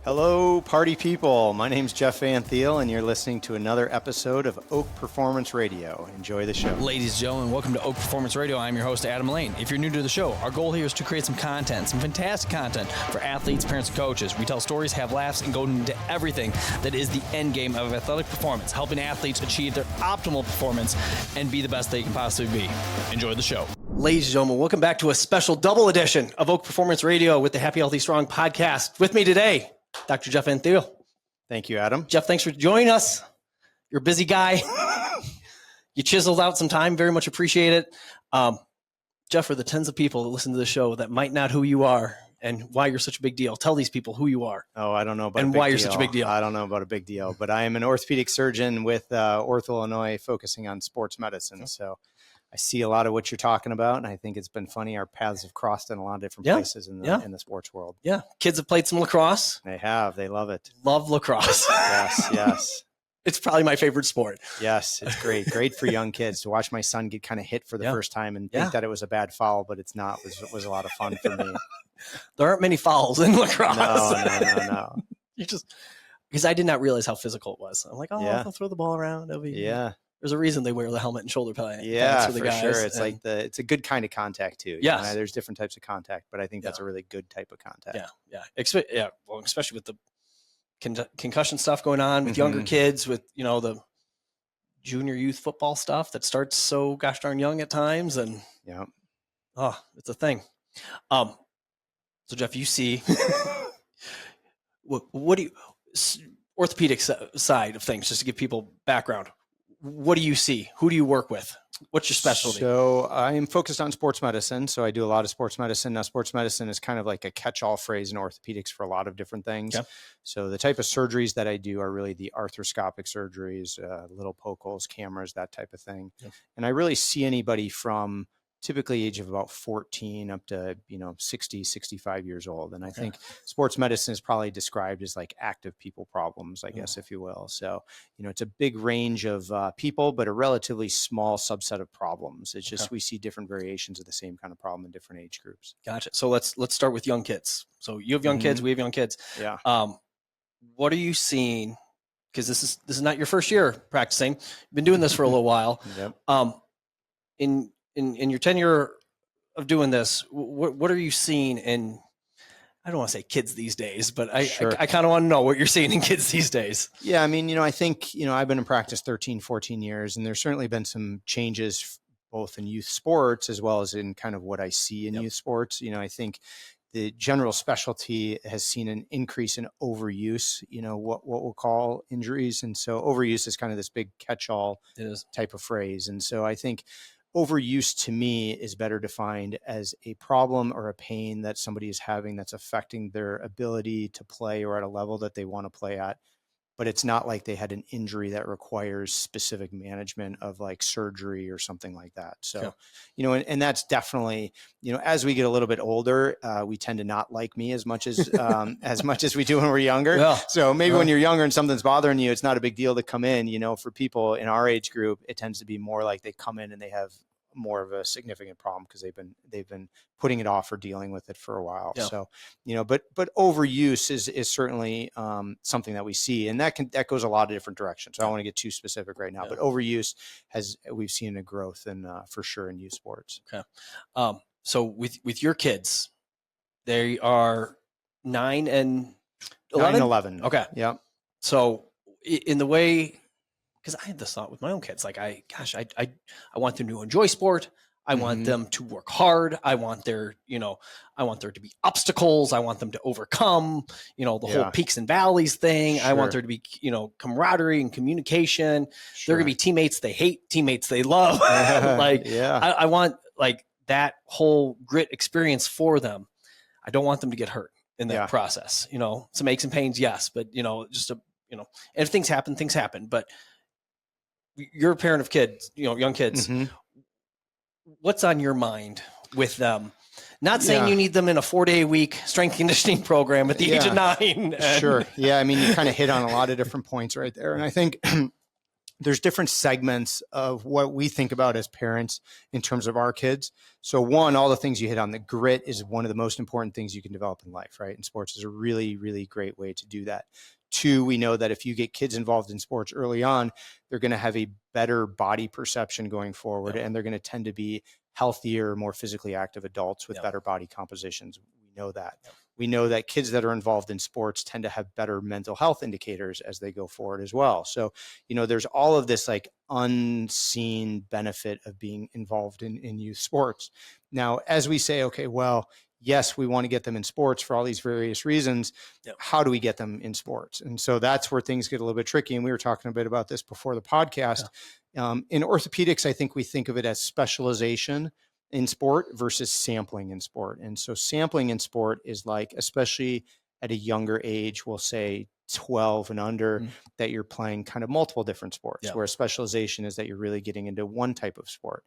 Hello, party people. My name's Geoff Van Thiel, and you're listening to another episode of Oak Performance Radio. Enjoy the show. Ladies and gentlemen, welcome to Oak Performance Radio. I'm your host, Adam Lane. If you're new to the show, our goal here is to create some content, some fantastic content for athletes, parents, and coaches. We tell stories, have laughs, and go into everything that is the end game of athletic performance, helping athletes achieve their optimal performance and be the best they can possibly be. Enjoy the show. Ladies and gentlemen, welcome back to a special double edition of Oak Performance Radio with the Happy, Healthy, Strong podcast. With me today, Dr. Geoff Van Thiel. Thank you, Adam. Geoff, thanks for joining us. You're a busy guy. You chiseled out some time. Very much appreciate it. Geoff, for the tens of people that listen to the show that might not who you are and why you're such a big deal, tell these people who you are. Oh, I don't know about and a big why deal. You're such a big deal. I don't know about a big deal, but I am an orthopedic surgeon with Ortho Illinois, focusing on sports medicine. So I see a lot of what you're talking about, and I think it's been funny. Our paths have crossed in a lot of different places in the sports world. Yeah. Kids have played some lacrosse. They have. They love it. Love lacrosse. Yes. It's probably my favorite sport. Yes, it's great. Great for young kids to watch my son get kind of hit for the first time and think that it was a bad foul, but it's not. It was a lot of fun for me. There aren't many fouls in lacrosse. No. You just, because I did not realize how physical it was. I'm like, I'll throw the ball around. There's a reason they wear the helmet and shoulder pads. Yeah, for the for guys. sure. It's it's a good kind of contact too. Yes. There's different types of contact, but I think that's a really good type of contact. Yeah. Well, especially with the concussion stuff going on with younger kids, with, the junior youth football stuff that starts so gosh darn young at times. And it's a thing. So Geoff, you see, what do you, orthopedic side of things, just to give people background, what do you see? Who do you work with? What's your specialty? So I am focused on sports medicine. So I do a lot of sports medicine. Now, sports medicine is kind of like a catch-all phrase in orthopedics for a lot of different things. Okay. So the type of surgeries that I do are really the arthroscopic surgeries, little poke holes, cameras, that type of thing. Yeah. And I really see anybody from typically age of about 14 up to, 60, 65 years old. And I think sports medicine is probably described as like active people problems, I guess, if you will. So, it's a big range of people, but a relatively small subset of problems. It's just, we see different variations of the same kind of problem in different age groups. Gotcha. So let's start with young kids. So you have young kids, we have young kids. Yeah. What are you seeing? Because this is not your first year practicing. You've been doing this for a little while. Yep. In your tenure of doing this, what are you seeing in, I don't want to say kids these days, but I kind of want to know what you're seeing in kids these days. Yeah. I mean, I think, I've been in practice 13, 14 years, and there's certainly been some changes both in youth sports as well as in kind of what I see in youth sports. I think the general specialty has seen an increase in overuse, what we'll call injuries. And so overuse is kind of this big catch-all type of phrase. And so I think overuse to me is better defined as a problem or a pain that somebody is having that's affecting their ability to play or at a level that they want to play at. But it's not like they had an injury that requires specific management of like surgery or something like that. So, and that's definitely, as we get a little bit older, we tend to not like me as much as we do when we're younger. Yeah. So maybe when you're younger and something's bothering you, it's not a big deal to come in. For people in our age group, it tends to be more like they come in and they have more of a significant problem because they've been putting it off or dealing with it for a while. Yeah. So, but overuse is certainly something that we see, and that goes a lot of different directions. So I don't want to get too specific right now, but overuse we've seen a growth in for sure in youth sports. Okay. So with your kids, they are 9 and 11? 9 11. Okay. Yeah. So in the way, because I had this thought with my own kids, like I want them to enjoy sport. I want them to work hard. I want there to be obstacles. I want them to overcome, the whole peaks and valleys thing. Sure. I want there to be, camaraderie and communication. Sure. There are going to be teammates they hate, teammates they love. I want like that whole grit experience for them. I don't want them to get hurt in that process. Some aches and pains, yes, but and if things happen. But you're a parent of kids, young kids. What's on your mind with them? Not saying you need them in a 4-day-a-week strength conditioning program at the age of 9. Sure. Yeah. I mean, you kind of hit on a lot of different points right there. And I think, there's different segments of what we think about as parents in terms of our kids. So one, all the things you hit on, the grit is one of the most important things you can develop in life, right? And sports is a really, really great way to do that. Two, we know that if you get kids involved in sports early on, they're going to have a better body perception going forward, and they're going to tend to be healthier, more physically active adults with better body compositions. We know that. We know that kids that are involved in sports tend to have better mental health indicators as they go forward as well. So, there's all of this like unseen benefit of being involved in youth sports. Now, as we say, okay, well, yes, we want to get them in sports for all these various reasons. How do we get them in sports? And so that's where things get a little bit tricky. And we were talking a bit about this before the podcast. In orthopedics, I think we think of it as specialization in sport versus sampling in sport. And so sampling in sport is like, especially at a younger age, we'll say 12 and under, that you're playing kind of multiple different sports, where specialization is that you're really getting into one type of sport.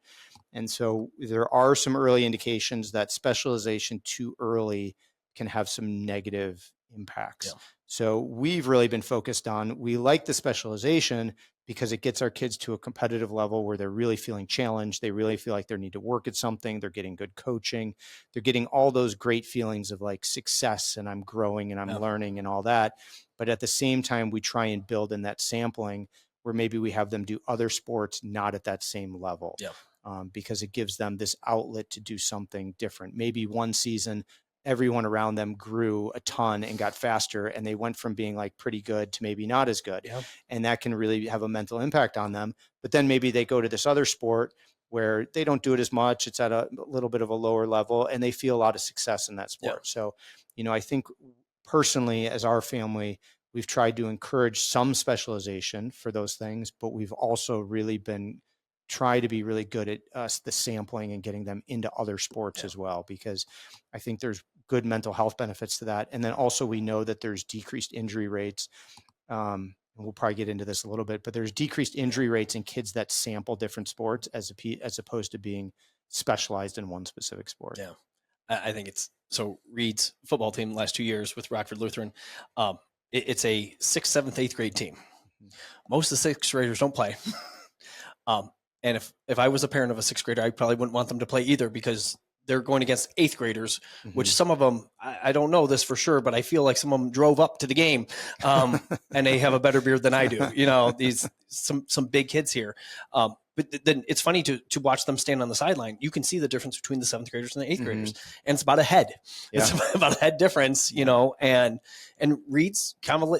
And so there are some early indications that specialization too early can have some negative impacts. So we've really been focused on, we like the specialization because it gets our kids to a competitive level where they're really feeling challenged. They really feel like they need to work at something. They're getting good coaching. They're getting all those great feelings of like success, and I'm growing and I'm learning and all that. But at the same time, we try and build in that sampling where maybe we have them do other sports, not at that same level, because it gives them this outlet to do something different. Maybe one season, everyone around them grew a ton and got faster, and they went from being like pretty good to maybe not as good. And that can really have a mental impact on them. But then maybe they go to this other sport where they don't do it as much. It's at a little bit of a lower level, and they feel a lot of success in that sport. So, I think personally, as our family, we've tried to encourage some specialization for those things, but we've also really been try to be really good at the sampling and getting them into other sports as well, because I think there's good mental health benefits to that. And then also we know that there's decreased injury rates. We'll probably get into this a little bit, but there's decreased injury rates in kids that sample different sports as opposed to being specialized in one specific sport. I think it's so. Reed's football team the last 2 years with Rockford Lutheran, it's a 6th, 7th, 8th grade team. Most of the 6th graders don't play. And if I was a parent of a 6th grader, I probably wouldn't want them to play either, because they're going against 8th graders, which some of them, I don't know this for sure, but I feel like some of them drove up to the game, and they have a better beard than I do. These some big kids here. But then it's funny to watch them stand on the sideline. You can see the difference between the 7th graders and the 8th graders, and it's about a head. It's about a head difference, and Reed's kind of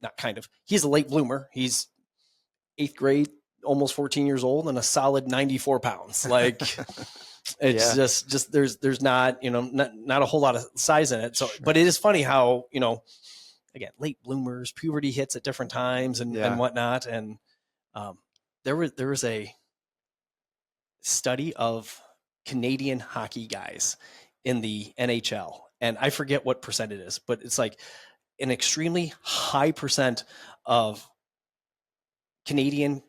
not kind of. He's a late bloomer. He's 8th grade, almost 14 years old, and a solid 94 pounds. Like it's just there's not, not a whole lot of size in it. So, but it is funny how, again, late bloomers, puberty hits at different times and whatnot. And, there was a study of Canadian hockey guys in the NHL, and I forget what percent it is, but it's like an extremely high percent of Canadian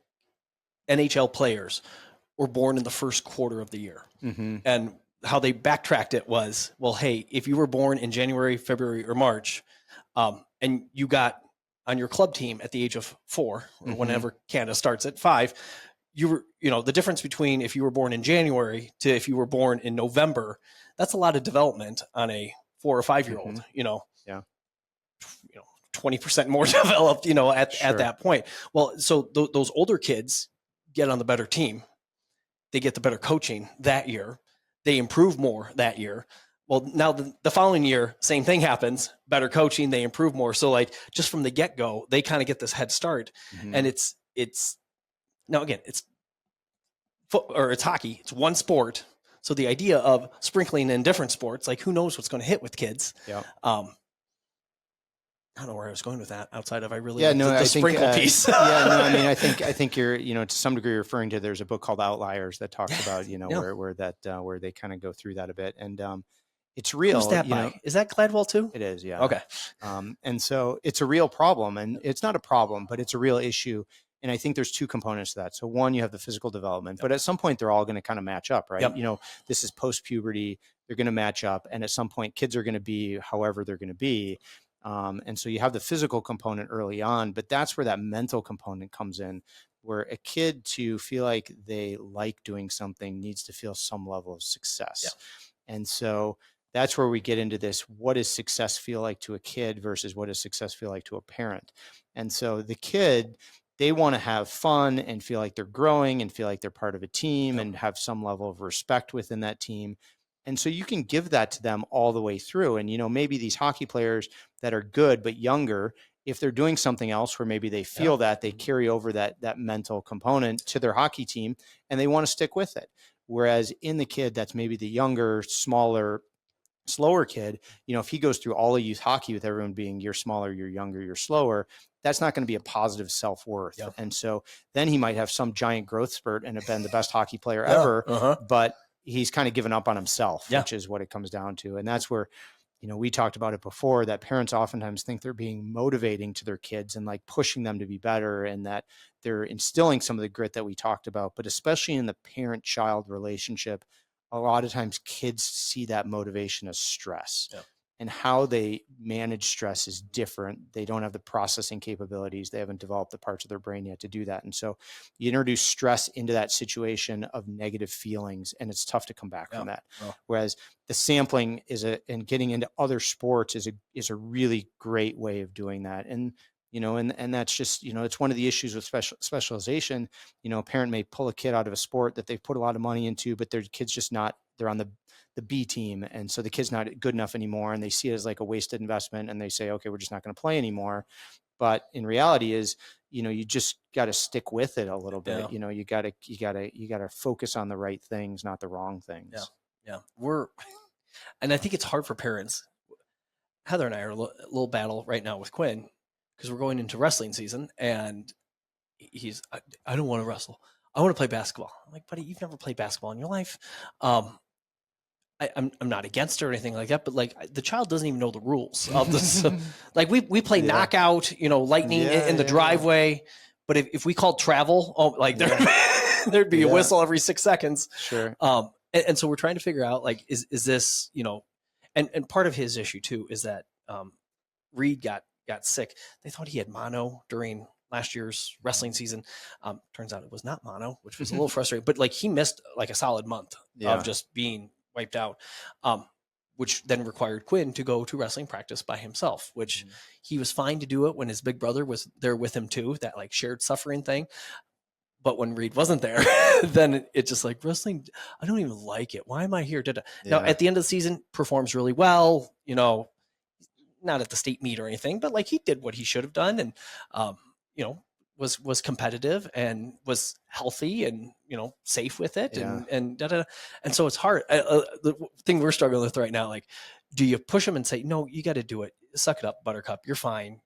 NHL players were born in the first quarter of the year. And how they backtracked it was, well, hey, if you were born in January, February, or March, and you got on your club team at the age of 4, or whenever Canada starts at 5, you were, the difference between if you were born in January to if you were born in November, that's a lot of development on a 4 or 5-year-old, 20% more developed, at that point. Well, so those older kids get on the better team. They get the better coaching that year. They improve more that year. Well, now the following year, same thing happens, better coaching, they improve more. So like just from the get-go, they kind of get this head start. And it's now again, it's hockey. It's one sport. So the idea of sprinkling in different sports, like who knows what's going to hit with kids. I don't know where I was going with that outside of I think sprinkle piece. I think you're, to some degree referring to, there's a book called Outliers that talks about, where they kind of go through that a bit. And it's real. Who's that by? Is that Gladwell too? It is. Yeah. Okay. And so it's a real problem, and it's not a problem, but it's a real issue. And I think there's two components to that. So one, you have the physical development, but at some point they're all going to kind of match up, right? This is post-puberty. They're going to match up. And at some point kids are going to be however they're going to be. And so you have the physical component early on, but that's where that mental component comes in, where a kid to feel like they like doing something needs to feel some level of success. And so that's where we get into this. What does success feel like to a kid versus what does success feel like to a parent? And so the kid, they want to have fun and feel like they're growing and feel like they're part of a team and have some level of respect within that team. And so you can give that to them all the way through. And, maybe these hockey players that are good, but younger, if they're doing something else where maybe they feel that, they carry over that mental component to their hockey team and they want to stick with it. Whereas in the kid that's maybe the younger, smaller, slower kid, if he goes through all of youth hockey with everyone being you're smaller, you're younger, you're slower, that's not going to be a positive self-worth. And so then he might have some giant growth spurt and have been the best hockey player ever, but he's kind of given up on himself, which is what it comes down to. And that's where, we talked about it before, that parents oftentimes think they're being motivating to their kids and like pushing them to be better, and that they're instilling some of the grit that we talked about. But especially in the parent-child relationship, a lot of times kids see that motivation as stress. And how they manage stress is different. They don't have the processing capabilities. They haven't developed the parts of their brain yet to do that. And so you introduce stress into that situation of negative feelings, and it's tough to come back from that. Whereas the sampling and getting into other sports is a really great way of doing that. And, and that's just, it's one of the issues with specialization. A parent may pull a kid out of a sport that they've put a lot of money into, but their kid's just not, they're on the B team. And so the kid's not good enough anymore, and they see it as like a wasted investment, and they say, okay, we're just not going to play anymore. But in reality is, you just got to stick with it a little bit. You got to focus on the right things, not the wrong things. And I think it's hard for parents. Heather and I are a little battle right now with Quinn, because we're going into wrestling season, and I don't want to wrestle. I want to play basketball. I'm like, buddy, you've never played basketball in your life. I'm not against it or anything like that, but like the child doesn't even know the rules of this. Like we play knockout, lightning in the driveway. But if we called travel, there'd be a whistle every 6 seconds. Sure. And so we're trying to figure out, like, is this, and part of his issue too is that Reed got sick. They thought he had mono during last year's wrestling season. Turns out it was not mono, which was a little frustrating, but like he missed like a solid month of just being wiped out, which then required Quinn to go to wrestling practice by himself, which he was fine to do it when his big brother was there with him too, that like shared suffering thing. But when Reed wasn't there, then it's just like, wrestling, I don't even like it. Why am I here? Now, at the end of the season, performs really well, not at the state meet or anything, but like he did what he should have done, and, was competitive and was healthy and, safe with it. And so it's hard. The thing we're struggling with right now, like, do you push him and say, no, you got to do it. Suck it up, Buttercup. You're fine.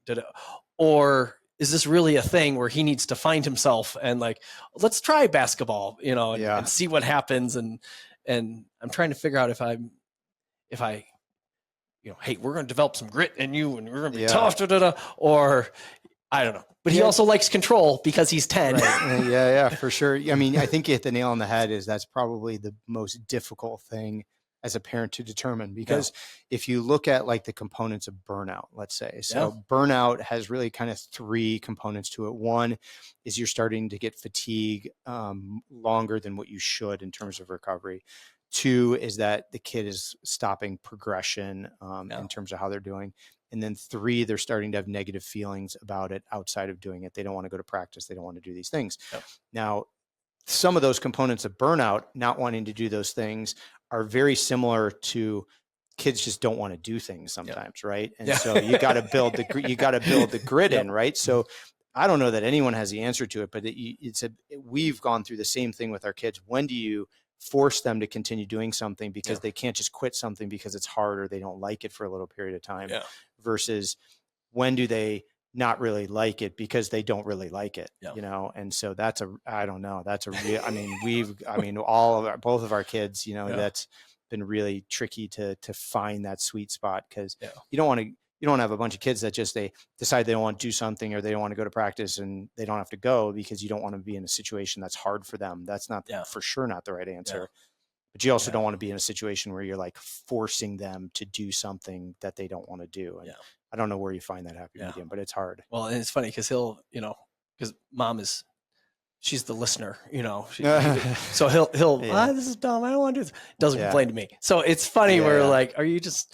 Or is this really a thing where he needs to find himself and like, let's try basketball, and see what happens. And I'm trying to figure out if I, hey, we're going to develop some grit in you and we're going to be tough, or I don't know. But he also likes control because he's 10. Right. Yeah, for sure. I mean, I think you hit the nail on the head. That's probably the most difficult thing as a parent to determine, because if you look at like the components of burnout, let's say, burnout has really kind of 3 components to it. One is you're starting to get fatigue longer than what you should in terms of recovery. 2 is that the kid is stopping progression in terms of how they're doing. And then 3, they're starting to have negative feelings about it outside of doing it. They don't want to go to practice. They don't want to do these things. Now, some of those components of burnout, not wanting to do those things, are very similar to kids just don't want to do things sometimes, right? And so you got to build the grit in, right? So I don't know that anyone has the answer to it, but we've gone through the same thing with our kids. When do you force them to continue doing something because they can't just quit something because it's hard or they don't like it for a little period of time, versus when do they not really like it because they don't really like it, And so I don't know. That's a real, both of our kids, that's been really tricky to find that sweet spot, because you don't want to have a bunch of kids that just, they decide they don't want to do something or they don't want to go to practice and they don't have to go because you don't want to be in a situation that's hard for them. That's not for sure not the right answer. But you also don't want to be in a situation where you're like forcing them to do something that they don't want to do. And I don't know where you find that happy medium, but it's hard. Well, and it's funny because he'll, because mom she's the listener, so he'll this is dumb. I don't want to do this. Doesn't complain to me. So it's funny where like, are you just,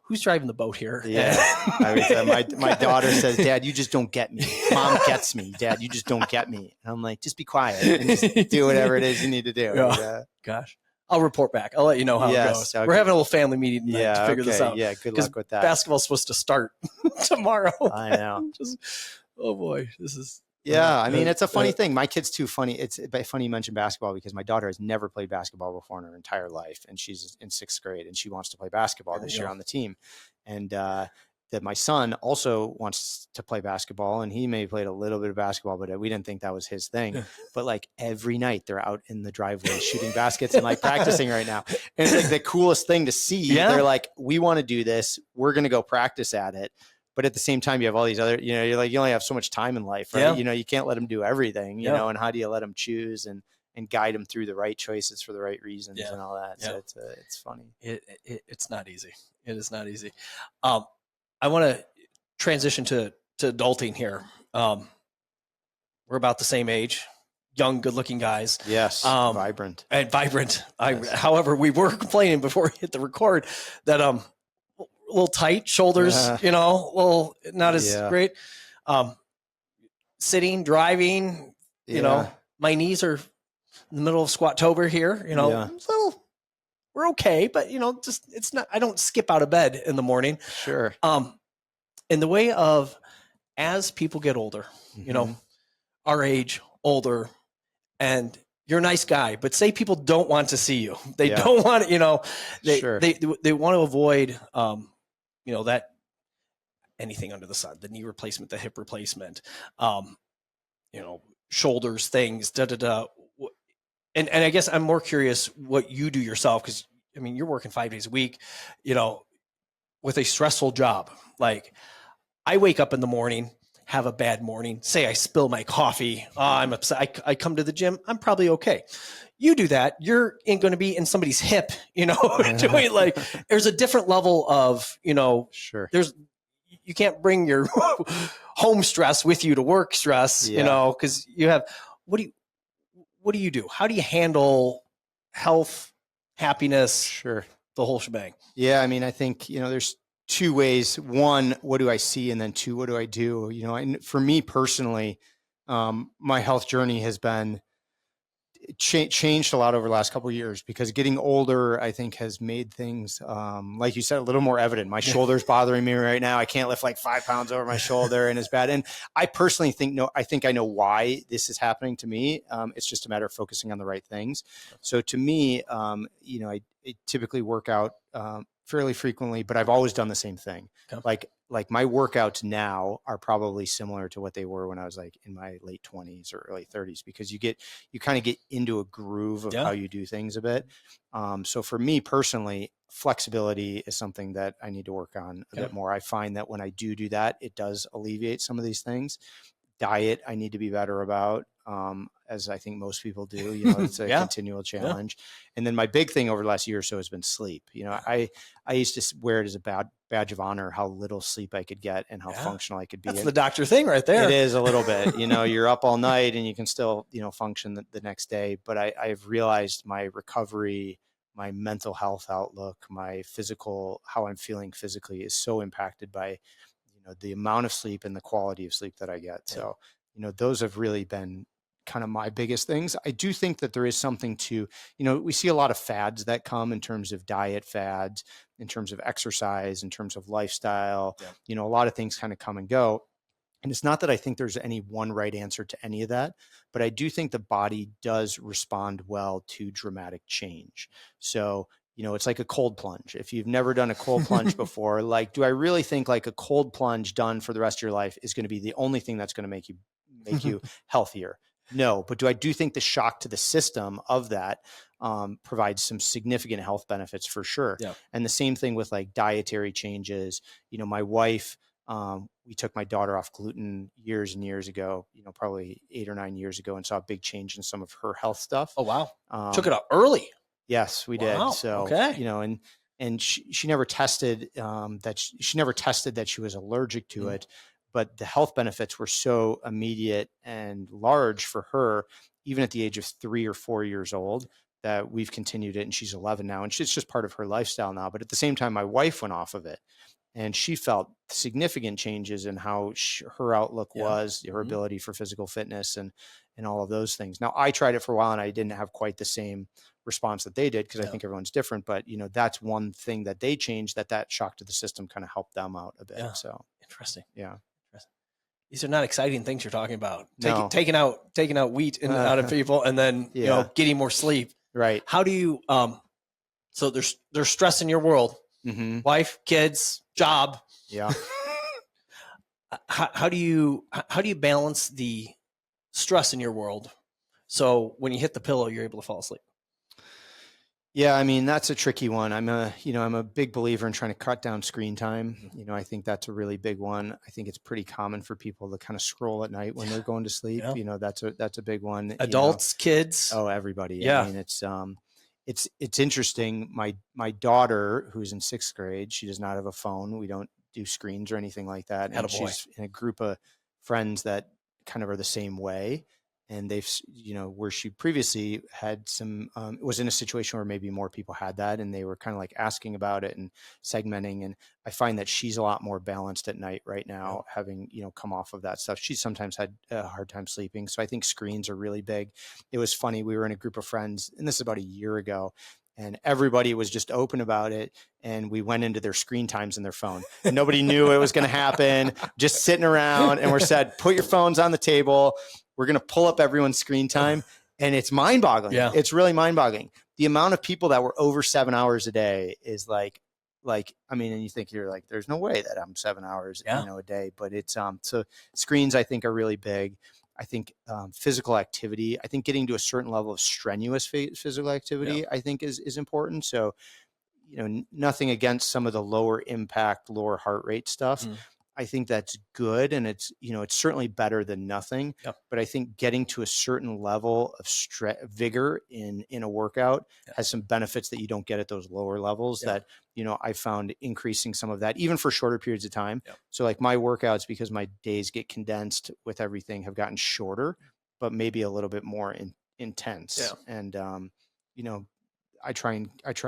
who's driving the boat here? Yeah. My daughter says, Dad, you just don't get me. Mom gets me. Dad, you just don't get me. And I'm like, just be quiet and just do whatever it is you need to do. Yeah. Gosh. I'll report back. I'll let you know how it goes. Okay. We're having a little family meeting tonight to figure this out. Yeah, good luck with that. Basketball's supposed to start tomorrow. I know. Oh boy, this is. Yeah, I mean, it's a funny thing. My kid's too funny. It's funny you mentioned basketball because my daughter has never played basketball before in her entire life, and she's in 6th grade, and she wants to play basketball this year on the team. And that my son also wants to play basketball, and he may have played a little bit of basketball, but we didn't think that was his thing. But like every night they're out in the driveway shooting baskets and like practicing right now. And it's like the coolest thing to see. Yeah. They're like, we want to do this. We're going to go practice at it. But at the same time, you have all these other, you're like, you only have so much time in life, right? Yeah. You can't let them do everything, you know, and how do you let them choose and guide them through the right choices for the right reasons and all that. So it's funny. It's not easy. It is not easy. I want to transition to adulting here. We're about the same age, young, good-looking guys. Yes, vibrant. And vibrant. Yes. However, we were complaining before we hit the record that a little tight shoulders, a little not as great. Sitting, driving, my knees are in the middle of Squattober here. So we're okay, but just it's not. I don't skip out of bed in the morning. Sure. In the way of as people get older, our age, older, and you're a nice guy, but say people don't want to see you. They don't want they want to avoid that anything under the sun, the knee replacement, the hip replacement, shoulders, things, And I guess I'm more curious what you do yourself, because I mean, you're working 5 days a week, with a stressful job. Like I wake up in the morning, have a bad morning, say I spill my coffee, I'm upset. I come to the gym, I'm probably okay. You do that, you're going to be in somebody's hip, doing like, there's a different level of, sure. You can't bring your home stress with you to work stress, because you have, what do you do? How do you handle health, happiness, sure, the whole shebang? Yeah. I mean, I think, there's 2 ways. One, what do I see? And then 2, what do I do? And for me personally, my health journey has been changed a lot over the last couple of years, because getting older, I think, has made things, like you said, a little more evident. My shoulder's bothering me right now. I can't lift like 5 pounds over my shoulder, and it's bad. And I personally think, I know why this is happening to me. It's just a matter of focusing on the right things. So to me, I typically work out, fairly frequently, but I've always done the same thing. Okay. Like my workouts now are probably similar to what they were when I was like in my late 20s or early 30s, because you kind of get into a groove of how you do things a bit. So for me personally, flexibility is something that I need to work on a bit more. I find that when I do that, it does alleviate some of these things. Diet, I need to be better about, as I think most people do. It's a continual challenge. And then my big thing over the last year or so has been sleep. I used to wear it as a badge of honor how little sleep I could get and how functional I could be. That's the doctor thing right there. It is a little bit. You're up all night and you can still function the next day. But I've realized my recovery, my mental health outlook, my physical, how I'm feeling physically is so impacted by the amount of sleep and the quality of sleep that I get. So, those have really been kind of my biggest things. I do think that there is something to, we see a lot of fads that come in terms of diet fads, in terms of exercise, in terms of lifestyle, a lot of things kind of come and go. And it's not that I think there's any one right answer to any of that, but I do think the body does respond well to dramatic change. So, it's like a cold plunge. If you've never done a cold plunge before, like, do I really think like a cold plunge done for the rest of your life is going to be the only thing that's going to make you healthier? No, but I do think the shock to the system of that provides some significant health benefits for sure. Yeah. And the same thing with like dietary changes. My wife, we took my daughter off gluten years and years ago, probably 8 or 9 years ago, and saw a big change in some of her health stuff. Oh, wow. Took it up early. Yes, we did. So, and she never tested she never tested that she was allergic to it, but the health benefits were so immediate and large for her, even at the age of 3 or 4 years old, that we've continued it. And she's 11 now, and it's just part of her lifestyle now. But at the same time, my wife went off of it, and she felt significant changes in how her outlook was, her ability for physical fitness, and all of those things. Now, I tried it for a while, and I didn't have quite the same response that they did, because I think everyone's different. But that's one thing that they changed, that shock to the system kind of helped them out a bit. So interesting. Yeah. These are not exciting things you're talking about. No. Taking out wheat out of people, and then getting more sleep. Right. How do you? So there's stress in your world. Wife, kids, job. Yeah. How do you balance the stress in your world, so when you hit the pillow, you're able to fall asleep? Yeah, I mean, that's a tricky one. I'm a big believer in trying to cut down screen time. I think that's a really big one. I think it's pretty common for people to kind of scroll at night when they're going to sleep. Yeah. That's a big one. Adults, kids. Oh, everybody. Yeah. I mean, it's interesting. My daughter, who's in 6th grade, she does not have a phone. We don't do screens or anything like that. And she's in a group of friends that kind of are the same way. And they've, where she previously had some, was in a situation where maybe more people had that, and they were kind of like asking about it and segmenting. And I find that she's a lot more balanced at night right now, having, come off of that stuff. She's sometimes had a hard time sleeping. So I think screens are really big. It was funny. We were in a group of friends, and this is about a year ago, and everybody was just open about it. And we went into their screen times in their phone. And nobody knew it was going to happen, just sitting around. And we're said, put your phones on the table. We're going to pull up everyone's screen time. And it's mind boggling. Yeah. It's really mind boggling. The amount of people that were over 7 hours a day is like, I mean, and you think you're like, there's no way that I'm 7 hours, a day, but it's, so screens, I think, are really big. I think physical activity, I think getting to a certain level of strenuous physical activity, I think is important. So, nothing against some of the lower impact, lower heart rate stuff. I think that's good. And it's, it's certainly better than nothing, but I think getting to a certain level of vigor in a workout has some benefits that you don't get at those lower levels that, I found increasing some of that even for shorter periods of time. So like my workouts, because my days get condensed with everything, have gotten shorter, but maybe a little bit more intense. And, I try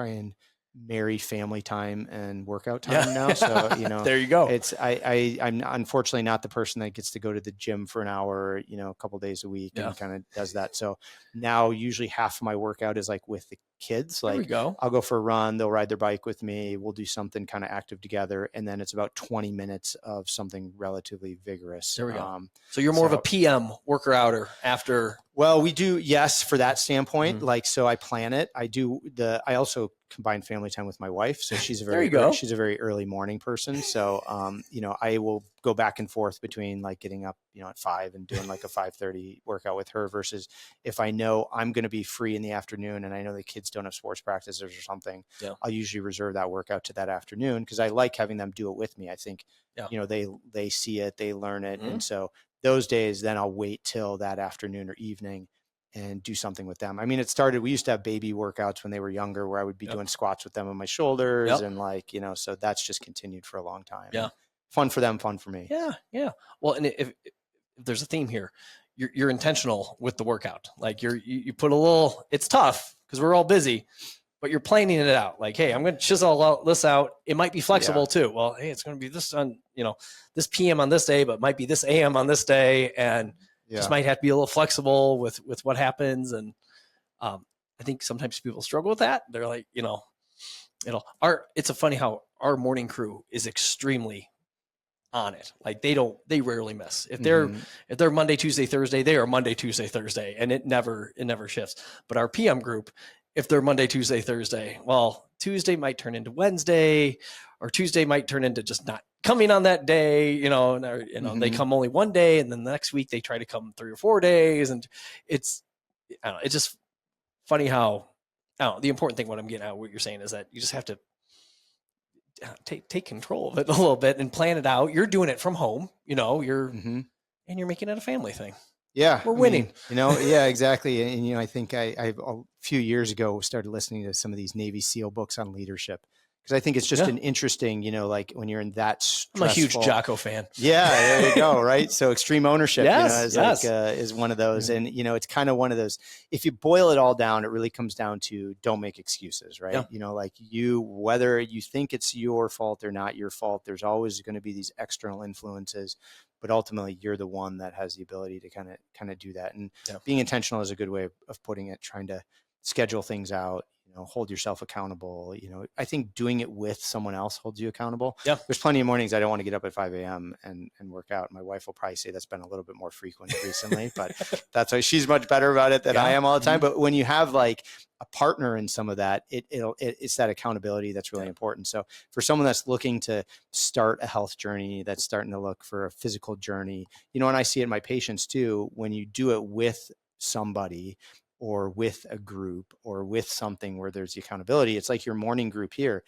and marry family time and workout time now. So, there you go. It's, I'm unfortunately not the person that gets to go to the gym for an hour, a couple of days a week and kind of does that. So now usually half of my workout is like with the kids. Like I'll go for a run, they'll ride their bike with me. We'll do something kind of active together. And then it's about 20 minutes of something relatively vigorous. There we go. So you're more of a PM worker outer after. Well, we do. Yes. For that standpoint, so I plan it. I also combine family time with my wife. So she's a very early morning person. So, I will go back and forth between like getting up, at 5 and doing like a 5:30 workout with her versus if I know I'm going to be free in the afternoon and I know the kids don't have sports practices or something, I'll usually reserve that workout to that afternoon because I like having them do it with me. I think, they see it, they learn it. And so those days, then I'll wait till that afternoon or evening and do something with them. I mean, we used to have baby workouts when they were younger where I would be doing squats with them on my shoulders and so that's just continued for a long time. Yeah. Fun for them, fun for me. Yeah. Yeah. Well, and if there's a theme here, you're intentional with the workout. Like you put a little, it's tough because we're all busy, but you're planning it out. Like, hey, I'm going to chisel this out. It might be flexible too. Well, hey, it's going to be this on, this PM on this day, but it might be this AM on this day. And just might have to be a little flexible with what happens. And I think sometimes people struggle with that. They're like, it's a funny how our morning crew is extremely on it. Like they rarely miss. If they're Monday, Tuesday, Thursday, they are Monday, Tuesday, Thursday, and it never shifts. But our PM group, if they're Monday, Tuesday, Thursday, well, Tuesday might turn into Wednesday, or Tuesday might turn into just not coming on that day, they come only one day, and then the next week they try to come 3 or 4 days, and it's just funny how the important thing, what I'm getting at, what you're saying is that you just have to take control of it a little bit and plan it out. You're doing it from home, and you're making it a family thing. Yeah. We're winning. Yeah, exactly. And, I think I a few years ago started listening to some of these Navy SEAL books on leadership Because I think it's just an interesting, like when you're in that stressful. I'm a huge Jocko fan. Yeah, there you go. Right. So extreme ownership, Yes, is one of those. And, it's kind of one of those, if you boil it all down, it really comes down to don't make excuses, right? Yeah. Whether you think it's your fault or not your fault, there's always going to be these external influences, but ultimately you're the one that has the ability to kind of do that. And being intentional is a good way of putting it, trying to schedule things out, hold yourself accountable. I think doing it with someone else holds you accountable. Yeah. There's plenty of mornings I don't want to get up at 5 a.m. and work out. My wife will probably say that's been a little bit more frequent recently, but that's why she's much better about it than I am all the time. But when you have like a partner in some of that, it's that accountability that's really important. So for someone that's looking to start a health journey, that's starting to look for a physical journey, and I see it in my patients too, when you do it with somebody or with a group or with something where there's the accountability, it's like your morning group here.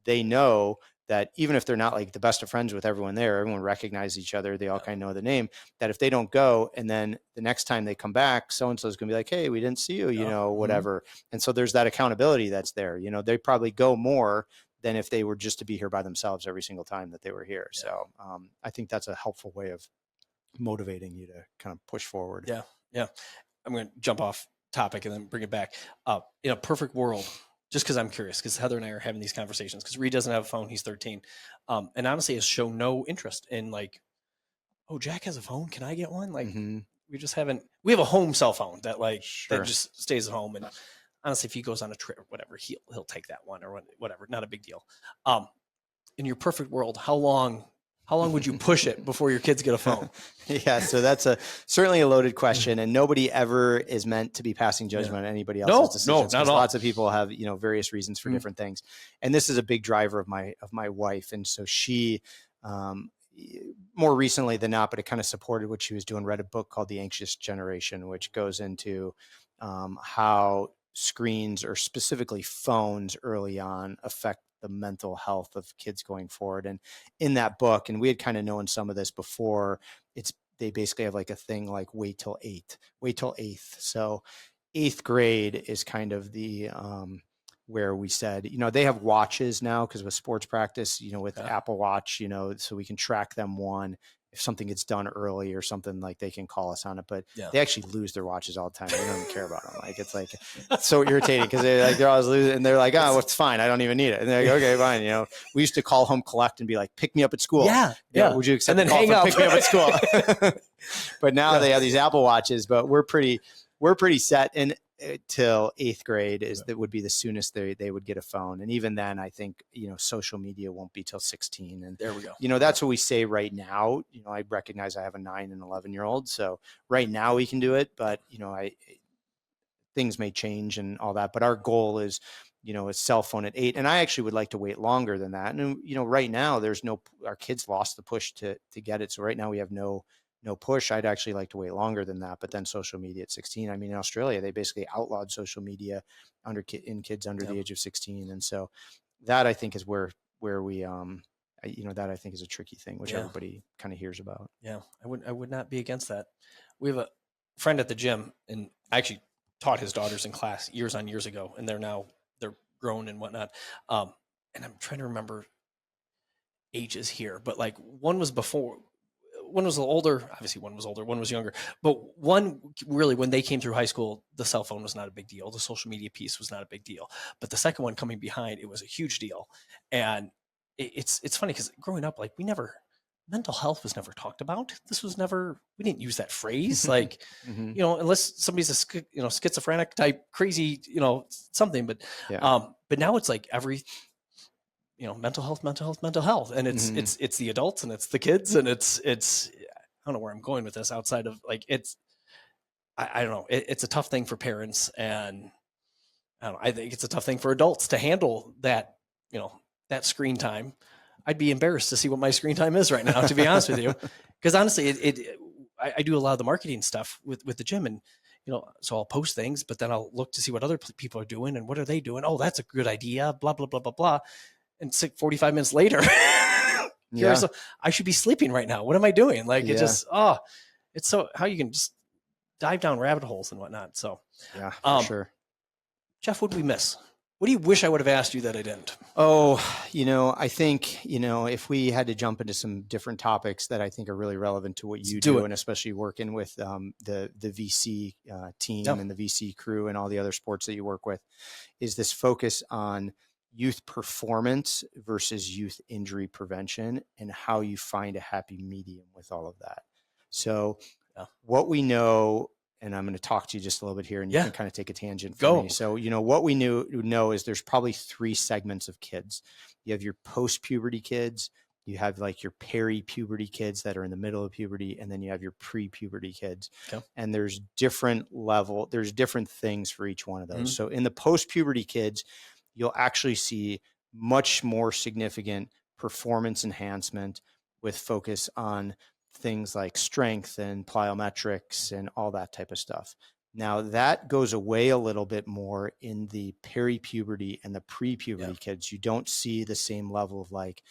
They know that even if they're not like the best of friends with everyone there, everyone recognizes each other, they all kind of know the name, that if they don't go, and then the next time they come back, so-and-so is going to be like, hey, we didn't see you, whatever. And so there's that accountability that's there. They probably go more than if they were just to be here by themselves every single time that they were here. Yeah. So I think that's a helpful way of motivating you to kind of push forward. Yeah. Yeah. I'm going to jump off topic and then bring it back. In a perfect world, just because I'm curious, because Heather and I are having these conversations, because Reed doesn't have a phone, he's 13, and honestly has shown no interest in like, oh, Jack has a phone, can I get one? Like, we just haven't. We have a home cell phone that that just stays at home, and honestly, if he goes on a trip or whatever, he'll take that one or whatever, not a big deal. In your perfect world, how long would you push it before your kids get a phone? Yeah, so that's certainly a loaded question, and nobody ever is meant to be passing judgment on anybody else's decisions. No, not at all. Lots of people have various reasons for different things, and this is a big driver of my wife, and so she more recently than not, but it kind of supported what she was doing. Read a book called The Anxious Generation, which goes into how screens, or specifically phones early on, affect the mental health of kids going forward. And in that book, and we had kind of known some of this before, they basically have like a thing like wait till eighth. So 8th grade is kind of the where we said, they have watches now because with sports practice, with Apple Watch, so we can track them if something gets done early or something, like they can call us on it, but they actually lose their watches all the time. They don't even care about them. Like, it's so irritating because they're always losing, and they're like, oh, it's fine. I don't even need it. And they're like, okay, fine. We used to call home collect and be like, pick me up at school. Yeah. Would you accept and then hang up, pick me up at school? But now they have these Apple Watches, but we're pretty set in till 8th grade that would be the soonest they would get a phone. And even then, I think, social media won't be till 16. And there we go. That's what we say right now. I recognize I have a 9 and 11-year-old. So right now we can do it, but, things may change and all that. But our goal is, a cell phone at 8. And I actually would like to wait longer than that. And, right now our kids lost the push to get it. So right now we have no push. I'd actually like to wait longer than that, but then social media at 16. I mean, in Australia, they basically outlawed social media in kids under the age of 16. And so that, I think, is where we, that I think is a tricky thing, which everybody kind of hears about. Yeah. I would not be against that. We have a friend at the gym, and I actually taught his daughters in class years ago, and they're grown and whatnot. And I'm trying to remember ages here, but like one was older, obviously one was older, one was younger, but one really, when they came through high school, the cell phone was not a big deal. The social media piece was not a big deal, but the second one coming behind, it was a huge deal. And it's funny because growing up, like mental health was never talked about. We didn't use that phrase. Like, unless somebody's a schizophrenic type crazy, something, but now it's like mental health. And it's the adults and it's the kids and it's, I don't know where I'm going with this outside of like, I don't know. It's a tough thing for parents, and I don't know. I think it's a tough thing for adults to handle that, that screen time. I'd be embarrassed to see what my screen time is right now, to be honest with you. Because honestly, I do a lot of the marketing stuff with the gym, and, so I'll post things, but then I'll look to see what other people are doing and what are they doing? Oh, that's a good idea. Blah, blah, blah, blah, blah. And 45 minutes later, I should be sleeping right now. What am I doing? Like, it's so how you can just dive down rabbit holes and whatnot. So for sure. Geoff, what did we miss? What do you wish I would have asked you that I didn't? Oh, I think, if we had to jump into some different topics that I think are really relevant to what you do, and especially working with the VC team and the VC crew and all the other sports that you work with, is this focus on youth performance versus youth injury prevention and how you find a happy medium with all of that. So what we know, and I'm going to talk to you just a little bit here, and you can kind of take a tangent for me. So, what we know is there's probably 3 segments of kids. You have your post-puberty kids, you have like your peri-puberty kids that are in the middle of puberty, and then you have your pre-puberty kids. Okay. And there's different things for each one of those. So in the post-puberty kids, you'll actually see much more significant performance enhancement with focus on things like strength and plyometrics and all that type of stuff. Now that goes away a little bit more in the peri-puberty and the pre-puberty kids. You don't see the same level of like,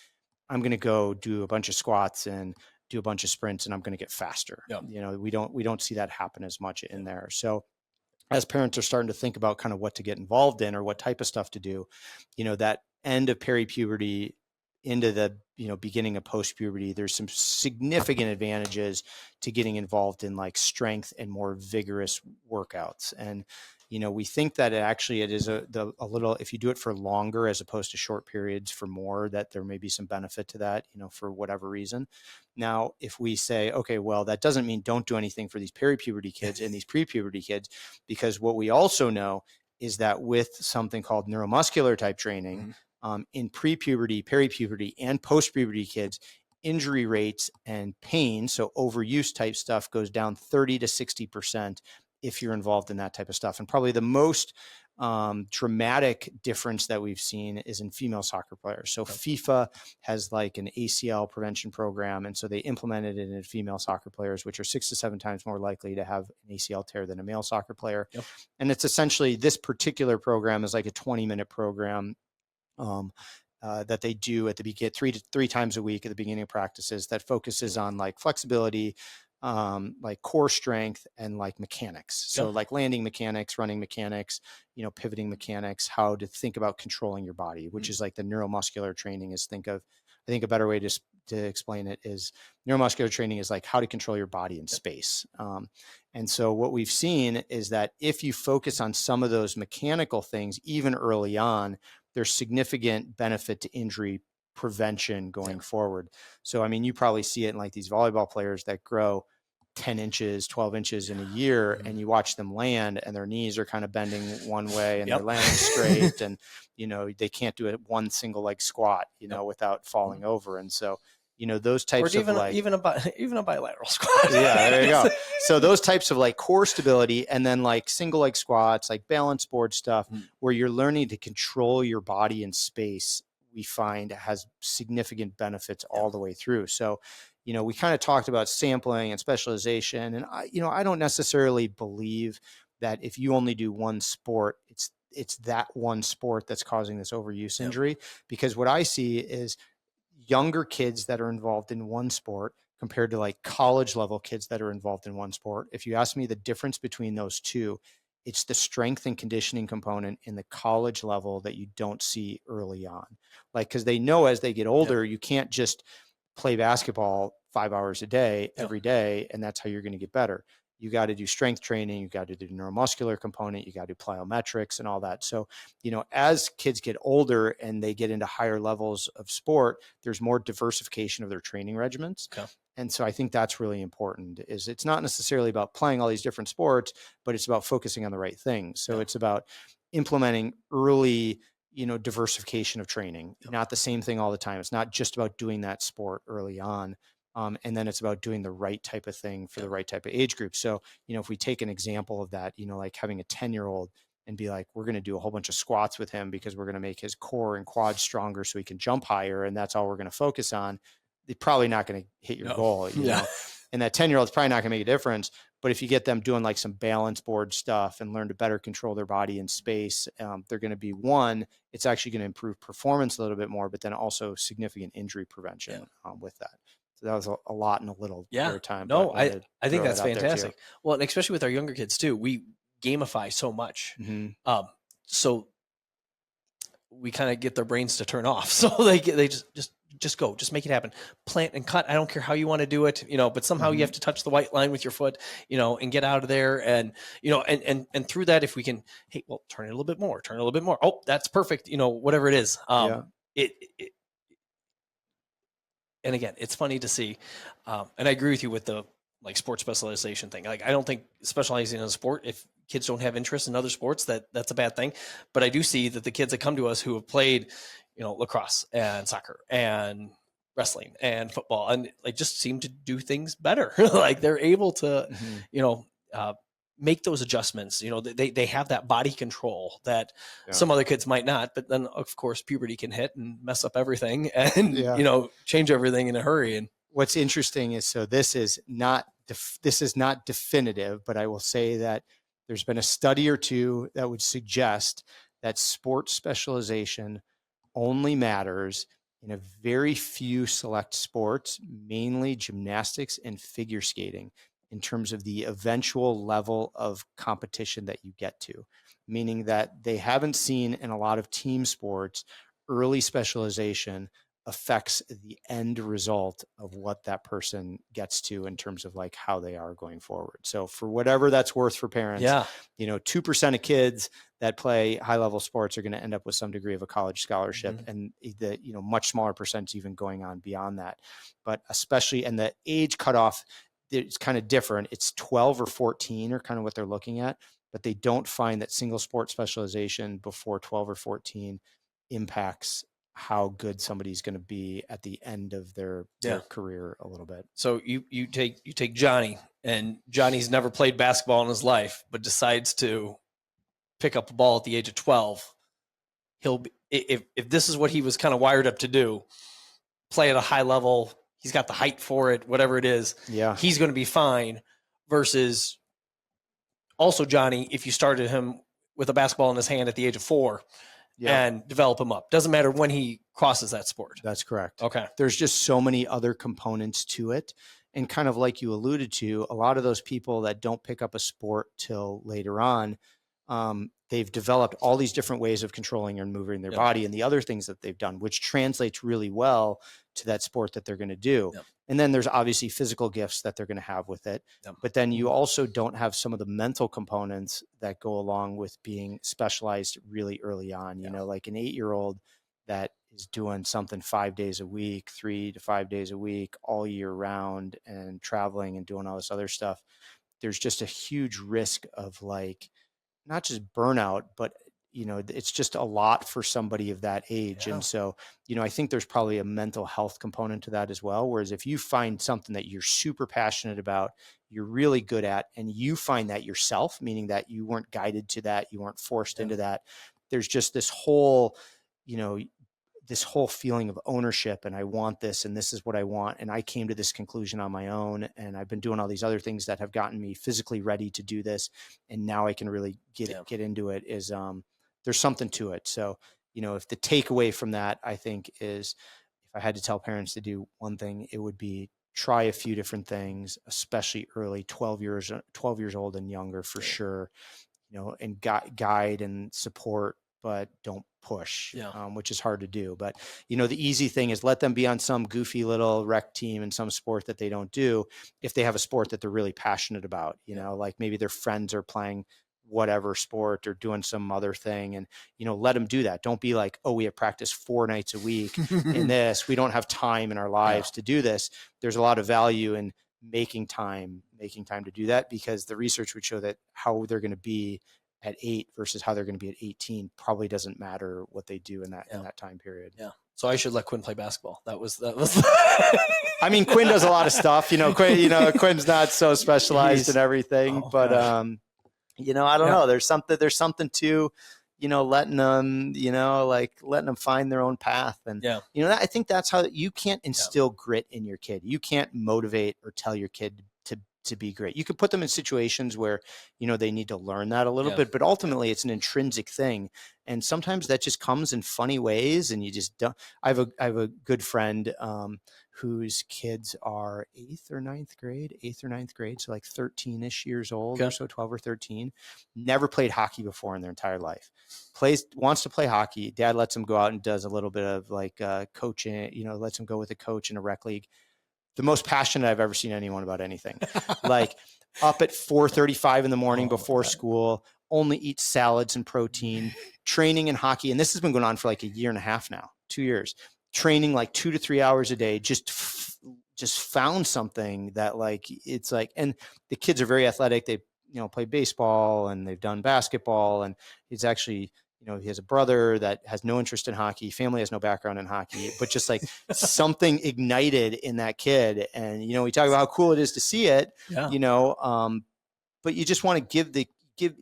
I'm going to go do a bunch of squats and do a bunch of sprints and I'm going to get faster. We don't see that happen as much in there. So as parents are starting to think about kind of what to get involved in or what type of stuff to do, that end of peri-puberty into the beginning of post-puberty, there's some significant advantages to getting involved in like strength and more vigorous workouts. And we think that it is a little, if you do it for longer as opposed to short periods for more, that there may be some benefit to that, for whatever reason. Now, if we say, okay, well, that doesn't mean don't do anything for these peri-puberty kids and these pre-puberty kids, because what we also know is that with something called neuromuscular type training, in pre-puberty, peri-puberty, and post-puberty kids, injury rates and pain, so overuse type stuff, goes down 30 to 60% if you're involved in that type of stuff. And probably the most dramatic difference that we've seen is in female soccer players. So FIFA has like an ACL prevention program, and so they implemented it in female soccer players, which are 6 to 7 times more likely to have an ACL tear than a male soccer player. And it's essentially, this particular program is like a 20-minute program that they do at the beginning, 3 times a week at the beginning of practices, that focuses on like flexibility, like core strength, and like mechanics. So like landing mechanics, running mechanics, pivoting mechanics, how to think about controlling your body, which is like the neuromuscular training is I think a better way to explain it is neuromuscular training is like how to control your body in space. And so what we've seen is that if you focus on some of those mechanical things, even early on, there's significant benefit to injury prevention going forward. So, I mean, you probably see it in like these volleyball players that grow 10 inches, 12 inches in a year, and you watch them land and their knees are kind of bending one way and they're landing straight, and, they can't do it one single leg squat, without falling over. And so, those types of like, even a bilateral squat. Yeah, there you go. So those types of like core stability, and then like single leg squats, like balance board stuff, where you're learning to control your body in space, we find has significant benefits all the way through. So, we kind of talked about sampling and specialization, and I don't necessarily believe that if you only do one sport, it's that one sport that's causing this overuse injury, because what I see is younger kids that are involved in one sport compared to like college level kids that are involved in one sport. If you ask me the difference between those two, it's the strength and conditioning component in the college level that you don't see early on. Like, because they know as they get older, you can't just play basketball 5 hours a day, every day, and that's how you're going to get better. You got to do strength training, you got to do neuromuscular component, you got to do plyometrics and all that. So, as kids get older and they get into higher levels of sport, there's more diversification of their training regimens. And so I think that's really important, is it's not necessarily about playing all these different sports, but it's about focusing on the right things. So it's about implementing early, diversification of training, not the same thing all the time. It's not just about doing that sport early on. And then it's about doing the right type of thing for the right type of age group. So, if we take an example of that, like having a 10-year-old and be like, we're going to do a whole bunch of squats with him because we're going to make his core and quads stronger so he can jump higher, and that's all we're going to focus on, they're probably not going to hit your goal. You know? And that 10-year-old is probably not going to make a difference. But if you get them doing like some balance board stuff and learn to better control their body in space, they're going to be it's actually going to improve performance a little bit more, but then also significant injury prevention with that. So that was a lot in a little bit of time. No, I think that's fantastic. Well, and especially with our younger kids too, we gamify so much. So we kind of get their brains to turn off. So they just go, just make it happen. Plant and cut. I don't care how you want to do it, but somehow you have to touch the white line with your foot, and get out of there. And, and through that, if we can, hey, well, turn it a little bit more, turn it a little bit more. Oh, that's perfect. Whatever it is. It and again, it's funny to see. And I agree with you with the like sports specialization thing. Like, I don't think specializing in a sport, if kids don't have interest in other sports, that's a bad thing. But I do see that the kids that come to us who have played, lacrosse and soccer and wrestling and football, and like just seem to do things better. Like they're able to, make those adjustments. They have that body control that some other kids might not. But then, of course, puberty can hit and mess up everything, and change everything in a hurry. And what's interesting is, so this is not definitive, but I will say that there's been a study or two that would suggest that sports specialization only matters in a very few select sports, mainly gymnastics and figure skating, in terms of the eventual level of competition that you get to, meaning that they haven't seen in a lot of team sports early specialization affects the end result of what that person gets to in terms of like how they are going forward. So for whatever that's worth for parents, 2% of kids that play high level sports are going to end up with some degree of a college scholarship, and the much smaller percentage even going on beyond that. But especially, and the age cutoff, it's kind of different. It's 12 or 14 are kind of what they're looking at, but they don't find that single sport specialization before 12 or 14 impacts how good somebody's going to be at the end of their career a little bit. So you take Johnny, and Johnny's never played basketball in his life, but decides to pick up a ball at the age of 12. He'll be, if this is what he was kind of wired up to do, play at a high level, he's got the height for it, whatever it is. Yeah, he's going to be fine. Versus also Johnny, if you started him with a basketball in his hand at the age of 4. And develop him up. Doesn't matter when he crosses that sport. That's correct. Okay. There's just so many other components to it. And kind of like you alluded to, a lot of those people that don't pick up a sport till later on, they've developed all these different ways of controlling and moving their body and the other things that they've done, which translates really well to that sport that they're going to do. And then there's obviously physical gifts that they're going to have with it. But then you also don't have some of the mental components that go along with being specialized really early on. Like an 8-year-old that is doing something 5 days a week, 3 to 5 days a week, all year round, and traveling and doing all this other stuff. There's just a huge risk of like, not just burnout, but it's just a lot for somebody of that age. And so, I think there's probably a mental health component to that as well. Whereas if you find something that you're super passionate about, you're really good at, and you find that yourself, meaning that you weren't guided to that, you weren't forced into that, there's just this whole, this whole feeling of ownership, and I want this, and this is what I want. And I came to this conclusion on my own, and I've been doing all these other things that have gotten me physically ready to do this. And now I can really get into it. Is, there's something to it. So, if the takeaway from that, I think, is if I had to tell parents to do one thing, it would be try a few different things, especially early, 12 years old and younger for sure, and guide and support, but don't push, which is hard to do. But, the easy thing is let them be on some goofy little rec team in some sport that they don't do. If they have a sport that they're really passionate about, like maybe their friends are playing whatever sport or doing some other thing, and, let them do that. Don't be like, oh, we have practice 4 nights a week in this. We don't have time in our lives to do this. There's a lot of value in making time to do that, because the research would show that how they're going to be at 8 versus how they're going to be at 18 probably doesn't matter what they do in that time period. Yeah. So I should let Quinn play basketball. That was. I mean, Quinn does a lot of stuff, Quinn's not so specialized in everything, but, I don't know. There's something to, letting them find their own path. And, I think that's how you can't instill grit in your kid. You can't motivate or tell your kid to be great. You could put them in situations where, they need to learn that a little bit, but ultimately it's an intrinsic thing. And sometimes that just comes in funny ways, and you just don't. I have a good friend, whose kids are eighth or ninth grade, so like 13-ish years old or so, 12 or 13, never played hockey before in their entire life. Wants to play hockey. Dad lets him go out and does a little bit of like coaching, lets him go with a coach in a rec league. The most passionate I've ever seen anyone about anything. Like up at 4:35 in the morning before school, only eats salads and protein, training in hockey. And this has been going on for like a year and a half now, 2 years, training like 2 to 3 hours a day, just found something that like, it's like, and the kids are very athletic. They, play baseball and they've done basketball, and he's actually, he has a brother that has no interest in hockey. Family has no background in hockey, but just like something ignited in that kid. And, we talk about how cool it is to see it, but you just want to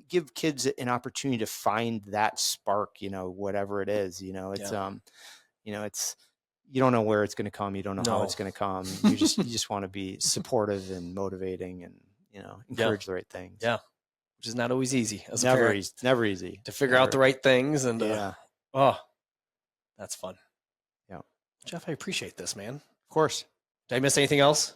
give kids an opportunity to find that spark, whatever it is, it's, you don't know where it's going to come. You don't know how it's going to come. You just want to be supportive and motivating and, encourage the right things. Yeah. Which is not always easy as a never parent. easy. Never easy to figure out the right things. And that's fun. Yeah. Geoff, I appreciate this, man. Of course. Did I miss anything else?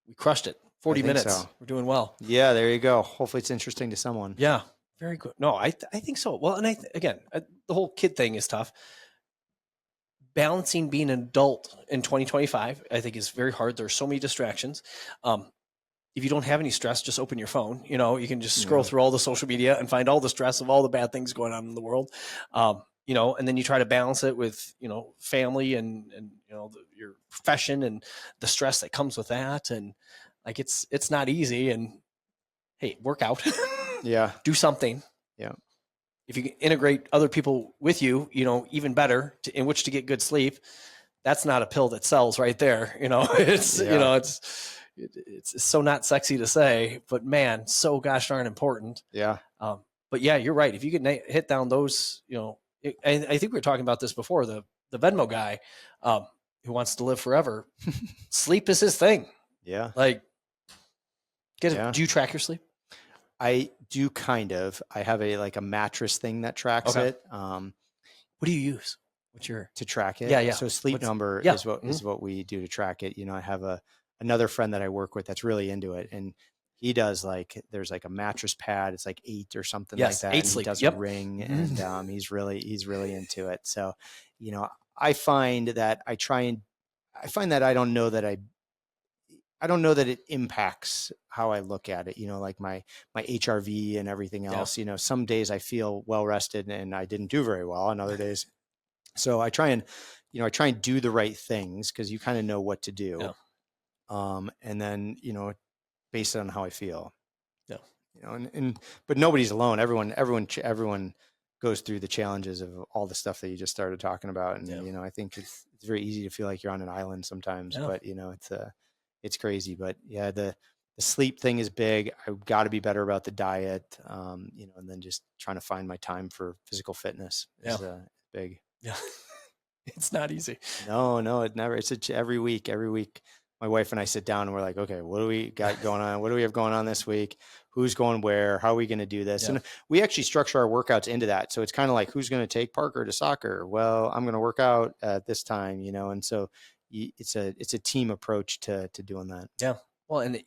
We crushed it. 40 minutes. So. We're doing well. Yeah, there you go. Hopefully it's interesting to someone. Yeah. Very good. No, I think so. Well, and the whole kid thing is tough. Balancing being an adult in 2025, I think, is very hard. There's so many distractions. If you don't have any stress, just open your phone. You can just scroll through all the social media and find all the stress of all the bad things going on in the world. And then you try to balance it with, family and your profession and the stress that comes with that. And like, it's not easy. And hey, work out. Yeah. Do something. Yeah. If you can integrate other people with you, even better in which to get good sleep. That's not a pill that sells right there. It's so not sexy to say, but man, so gosh darn important. Yeah. But yeah, you're right. If you can hit down those, I think we were talking about this before, the Venmo guy who wants to live forever, sleep is his thing. Yeah. Like, do you track your sleep? I do kind of. I have a mattress thing that tracks it. What do you use? What's your to track it? Yeah. So Sleep Number is what we do to track it. I have another friend that I work with that's really into it, and he does there's a mattress pad. It's like 8 or something like that. 8 Sleep. He does a ring, and he's really into it. So, I find that I don't know that it impacts how I look at it, like my HRV and everything else. Some days I feel well rested and I didn't do very well on other days. So I try and do the right things, because you kind of know what to do. Yeah. And then, based on how I feel. Yeah. But nobody's alone. Everyone goes through the challenges of all the stuff that you just started talking about. And, I think it's very easy to feel like you're on an island sometimes, but it's crazy. But yeah, the sleep thing is big. I've got to be better about the diet, and then just trying to find my time for physical fitness is big. Yeah. It's not easy. No, it never. It's every week. My wife and I sit down and we're like, okay, what do we got going on? What do we have going on this week? Who's going where? How are we going to do this? Yeah. And we actually structure our workouts into that. So it's kind of like, who's going to take Parker to soccer? Well, I'm going to work out at this time, and so it's a team approach to doing that. Yeah. Well, and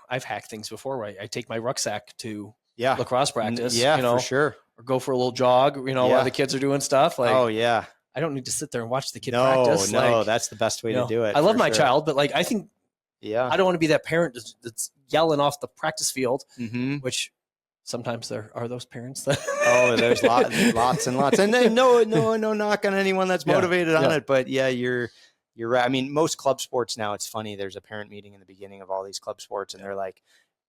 I've hacked things before where I take my rucksack to lacrosse practice. Yeah, for sure. Or go for a little jog, while the kids are doing stuff. Like, oh yeah. I don't need to sit there and watch the kid practice. No, that's the best way to do it. I love my child, but I think I don't want to be that parent that's yelling off the practice field, mm-hmm. which sometimes there are those parents that. There's lots and lots. And then no knock on anyone that's motivated on it. But yeah, you're right. I mean, most club sports now, it's funny. There's a parent meeting in the beginning of all these club sports, and they're like,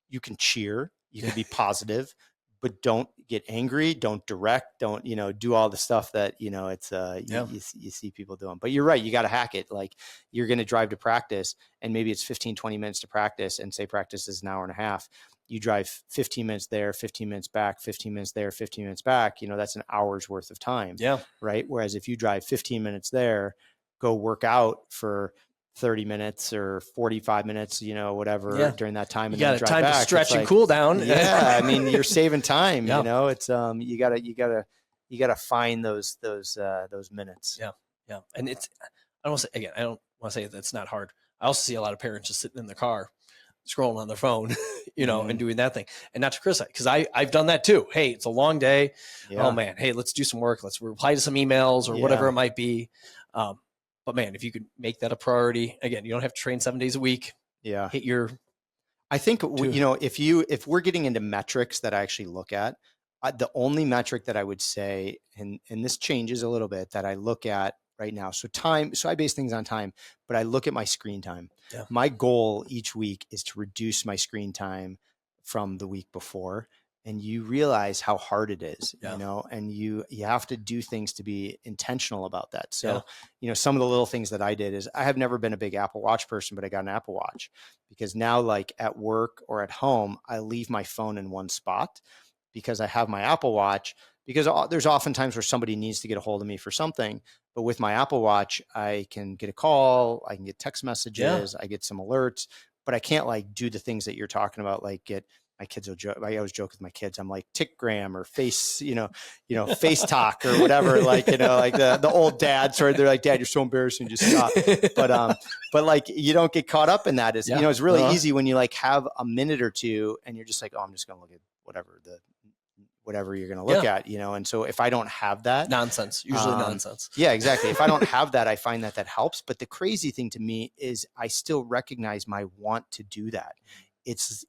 you can cheer, you can be positive, but don't get angry, don't direct, don't, do all the stuff that, it's, you see people doing. But you're right. You got to hack it. Like, you're going to drive to practice and maybe it's 15, 20 minutes to practice, and say practice is an hour and a half. You drive 15 minutes there, 15 minutes back, 15 minutes there, 15 minutes back, that's an hour's worth of time. Yeah. Right. Whereas if you drive 15 minutes there, go work out for 30 minutes or 45 minutes, whatever during that time. And you got time back to stretch and cool down. Yeah. I mean, you're saving time, it's, you gotta find those minutes. Yeah. Yeah. And it's, I don't want want to say that's not hard. I also see a lot of parents just sitting in the car, scrolling on their phone, you know, and doing that thing. And not to criticize, because I've done that too. Hey, it's a long day. Yeah. Oh man, hey, let's do some work. Let's reply to some emails or whatever it might be. But man, if you could make that a priority, again, you don't have to train 7 days a week. Yeah. Hit your. I think, you know, if we're getting into metrics that I actually look at, the only metric that I would say, and this changes a little bit, that I look at right now. So I base things on time, but I look at my screen time. Yeah. My goal each week is to reduce my screen time from the week before. And you realize how hard it is, you know, and you have to do things to be intentional about that. So, you know, some of the little things that I did is, I have never been a big Apple Watch person, but I got an Apple Watch because now, like at work or at home, I leave my phone in one spot because I have my Apple Watch, because there's often times where somebody needs to get a hold of me for something. But with my Apple Watch, I can get a call, I can get text messages, I get some alerts, but I can't like do the things that you're talking about, like my kids will joke. I always joke with my kids. I'm like TickGram or face, you know, face talk or whatever. Like, you know, like the old dads, or they're like, Dad, you're so embarrassing. Just stop. But like, you don't get caught up in that. It's, you know, it's really easy when you like have a minute or two and you're just like, oh, I'm just going to look at whatever you're going to look at, you know? And so if I don't have that Usually nonsense. Yeah, exactly. If I don't have that, I find that helps. But the crazy thing to me is I still recognize my want to do that. It's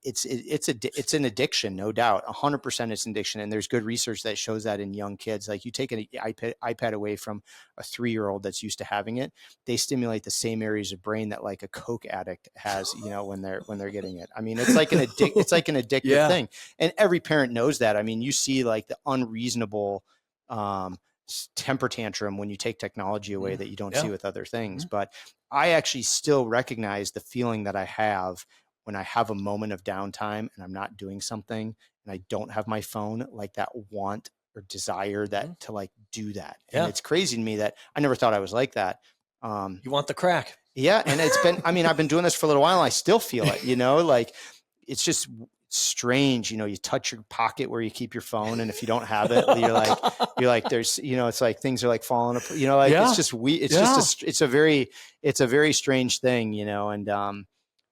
an addiction, no doubt. 100% it's an addiction. And there's good research that shows that in young kids. Like, you take an iPad away from a 3-year-old that's used to having it, they stimulate the same areas of brain that like a Coke addict has, you know, when they're getting it. I mean, it's like an addictive thing. And every parent knows that. I mean, you see like the unreasonable temper tantrum when you take technology away that you don't see with other things. But I actually still recognize the feeling that I have when I have a moment of downtime and I'm not doing something and I don't have my phone, like that want or desire that to like do that. And it's crazy to me that I never thought I was like that. You want the crack. Yeah. And it's been, I mean, I've been doing this for a little while and I still feel it, you know, like it's just strange. You know, you touch your pocket where you keep your phone. And if you don't have it, you're like, there's, you know, it's like things are like falling apart, you know, like it's just, it's a very strange thing, you know, and,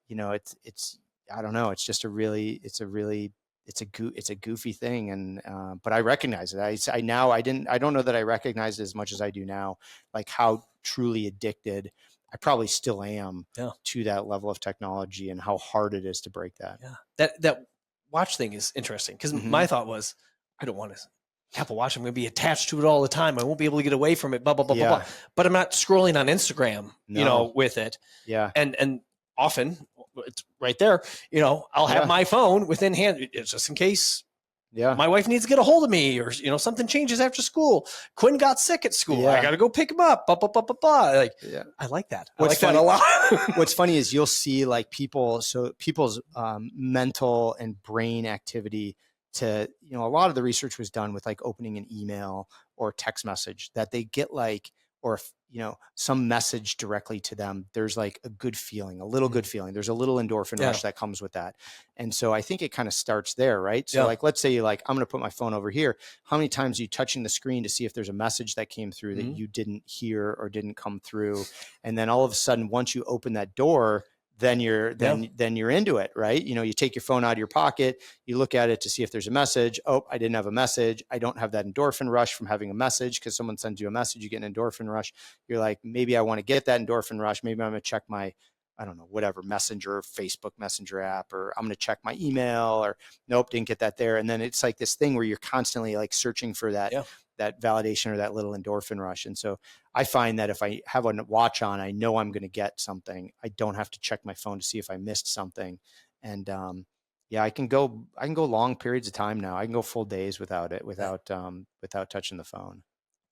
you know, it's, I don't know. It's just it's a goofy thing. And, but I recognize it. I don't know that I recognize it as much as I do now, like how truly addicted I probably still am to that level of technology and how hard it is to break that. Yeah. That watch thing is interesting because my thought was, I don't want to Apple Watch. I'm going to be attached to it all the time. I won't be able to get away from it, blah, blah, blah, blah, blah. But I'm not scrolling on Instagram, you know, with it. Yeah. And often it's right there, you know, I'll have my phone within hand. It's just in case my wife needs to get a hold of me, or, you know, something changes after school. Quinn got sick at school. I got to go pick him up. Blah, blah, blah, blah, blah. Like, I like that. What's that a lot. What's funny is you'll see like people's mental and brain activity to, you know, a lot of the research was done with like opening an email or text message that they get like, or if, you know, some message directly to them, there's like a good feeling, a little good feeling. There's a little endorphin rush that comes with that. And so I think it kind of starts there, right? So like, let's say you're like, I'm going to put my phone over here. How many times are you touching the screen to see if there's a message that came through that you didn't hear or didn't come through? And then all of a sudden, once you open that door, then you're into it, right? You know, you take your phone out of your pocket, you look at it to see if there's a message. Oh, I didn't have a message. I don't have that endorphin rush from having a message, because someone sends you a message, you get an endorphin rush. You're like, maybe I want to get that endorphin rush. Maybe I'm going to check my, I don't know, whatever, Messenger, Facebook Messenger app, or I'm going to check my email, or nope, didn't get that there. And then it's like this thing where you're constantly like searching for that, that validation or that little endorphin rush. And so I find that if I have a watch on, I know I'm going to get something. I don't have to check my phone to see if I missed something. And I can go long periods of time now. I can go full days without it, without touching the phone.